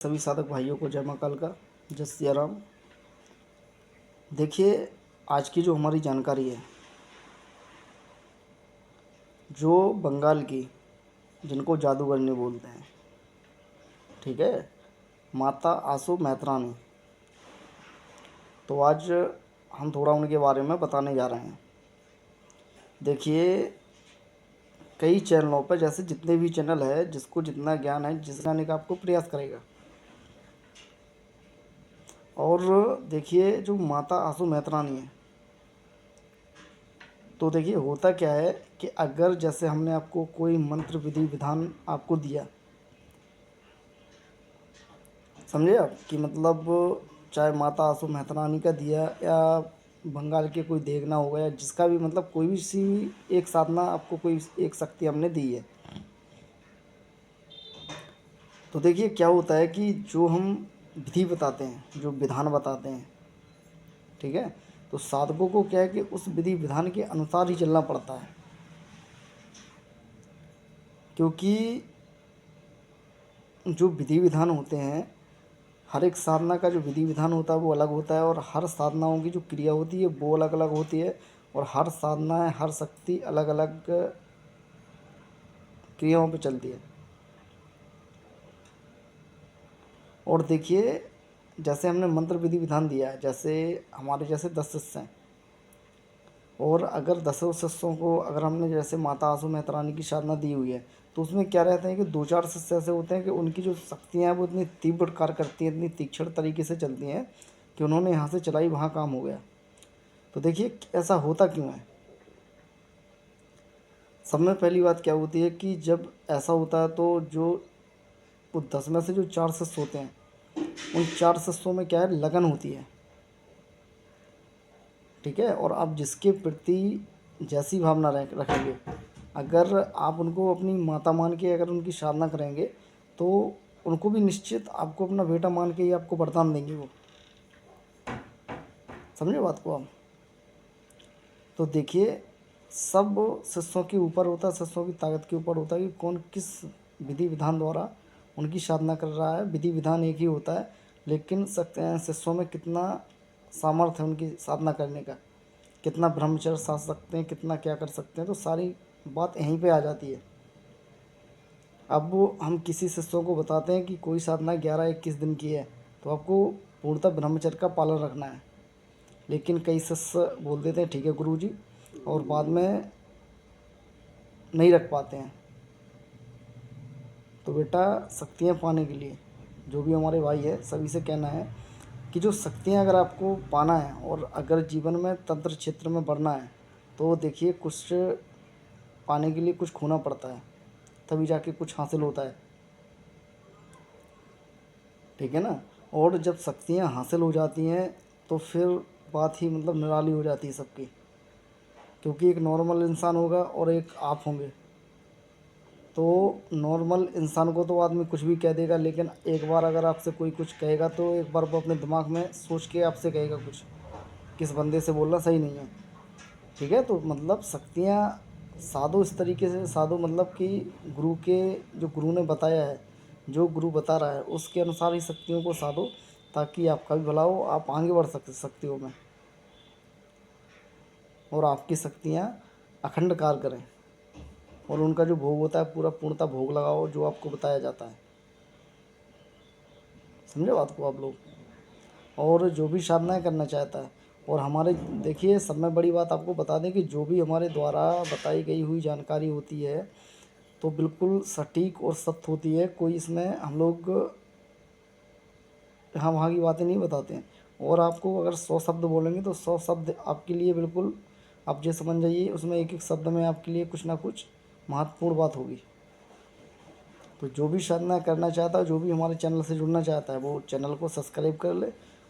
सभी साधक भाइयों को जय महाकाल का, जय सिया राम। देखिए, आज की जो हमारी जानकारी है, जो बंगाल की, जिनको जादूगरनी बोलते हैं, ठीक है, माता आसो मेहतरानी। तो आज हम थोड़ा उनके बारे में बताने जा रहे हैं। देखिए, कई चैनलों पर, जैसे जितने भी चैनल है, जिसको जितना ज्ञान है, जिस जाने का आपको प्रयास करेगा। और देखिए, जो माता आसो मेहतरानी है, तो देखिए होता क्या है कि अगर जैसे हमने आपको कोई मंत्र विधि विधान आपको दिया, समझे आप, कि मतलब चाहे माता आसो मेहतरानी का दिया या बंगाल के कोई देखना होगा, या जिसका भी मतलब कोई भी सी एक साधना आपको, कोई एक शक्ति हमने दी है, तो देखिए क्या होता है कि जो हम विधि बताते हैं, जो विधान बताते हैं, ठीक है, तो साधकों को क्या है कि उस विधि विधान के अनुसार ही चलना पड़ता है। क्योंकि जो विधि विधान होते हैं, हर एक साधना का जो विधि विधान होता है वो अलग होता है, और हर साधनाओं की जो क्रिया होती है वो अलग अलग होती है, और हर साधना, हर शक्ति अलग अलग क्रियाओं पे चलती है। और देखिए, जैसे हमने मंत्र विधि विधान दिया है, जैसे हमारे जैसे 10 शिष्य हैं, और अगर 10 शिष्यों को अगर हमने जैसे माता आसू मेहतरानी की साधना दी हुई है, तो उसमें क्या रहता है कि 2-4 शिष्य ऐसे होते हैं कि उनकी जो शक्तियाँ हैं वो इतनी तीव्र कार्य करती हैं, इतनी तीक्ष्ण तरीके से चलती हैं कि उन्होंने यहाँ से चलाई वहाँ काम हो गया। तो देखिए ऐसा होता क्यों है। सब में पहली बात क्या होती है कि जब ऐसा होता है तो जो वो 10 में से जो 4 शिष्य होते हैं, उन 4 शिष्यों में क्या है, लगन होती है, ठीक है। और आप जिसके प्रति जैसी भावना रखेंगे, अगर आप उनको अपनी माता मान के अगर उनकी साधना करेंगे, तो उनको भी निश्चित आपको अपना बेटा मान के ही आपको वरदान देंगे वो। समझे बात को आप। तो देखिए, सब शिष्यों के ऊपर होता है, शिष्यों की ताकत के ऊपर होता है कि कौन किस विधि विधान द्वारा उनकी साधना कर रहा है। विधि विधान एक ही होता है, लेकिन शिष्यों में कितना सामर्थ्य है उनकी साधना करने का, कितना ब्रह्मचर्य साध सकते हैं, कितना क्या कर सकते हैं, तो सारी बात यहीं पे आ जाती है। अब वो हम किसी शिष्यों को बताते हैं कि कोई साधना 11-21 दिन की है, तो आपको पूर्णतः ब्रह्मचर्य का पालन रखना है। लेकिन कई शिष्य बोल देते हैं ठीक है गुरुजी, और बाद में नहीं रख पाते हैं। तो बेटा, शक्तियाँ पाने के लिए जो भी हमारे भाई है, सभी से कहना है कि जो शक्तियाँ अगर आपको पाना है, और अगर जीवन में तंत्र क्षेत्र में बढ़ना है, तो देखिए कुछ पाने के लिए कुछ खोना पड़ता है, तभी जाके कुछ हासिल होता है, ठीक है ना। और जब शक्तियाँ हासिल हो जाती हैं, तो फिर बात ही मतलब निराली हो जाती है सबकी। क्योंकि एक नॉर्मल इंसान होगा और एक आप होंगे, तो नॉर्मल इंसान को तो आदमी कुछ भी कह देगा, लेकिन एक बार अगर आपसे कोई कुछ कहेगा, तो एक बार वो अपने दिमाग में सोच के आपसे कहेगा कुछ, किस बंदे से बोलना सही नहीं है, ठीक है। तो मतलब शक्तियाँ साधो इस तरीके से साधो, मतलब कि गुरु के, जो गुरु ने बताया है, जो गुरु बता रहा है उसके अनुसार ही शक्तियों को साधो, ताकि आपका भी भला हो, आप आगे बढ़ सकते शक्तियों में, और आपकी शक्तियाँ अखंड कार्य करें, और उनका जो भोग होता है पूरा पूर्णतः भोग लगाओ जो आपको बताया जाता है। समझे बात को आप लोग। और जो भी साधनाएँ करना चाहता है, और हमारे देखिए, सब में बड़ी बात आपको बता दें कि जो भी हमारे द्वारा बताई गई हुई जानकारी होती है, तो बिल्कुल सटीक और सत्य होती है। कोई इसमें हम लोग यहाँ वहाँ की बातें नहीं बताते हैं। और आपको अगर 100 शब्द बोलेंगे, तो 100 शब्द आपके लिए बिल्कुल, आप ये समझ जाइए, उसमें एक एक शब्द में आपके लिए कुछ ना कुछ महत्वपूर्ण बात होगी। तो जो भी साधना करना चाहता है, जो भी हमारे चैनल से जुड़ना चाहता है, वो चैनल को सब्सक्राइब कर ले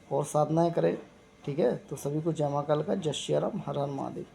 और साधनाएँ करे, ठीक है। तो सभी को जय महाकाल का, जय श्री राम, हर हर महादेव।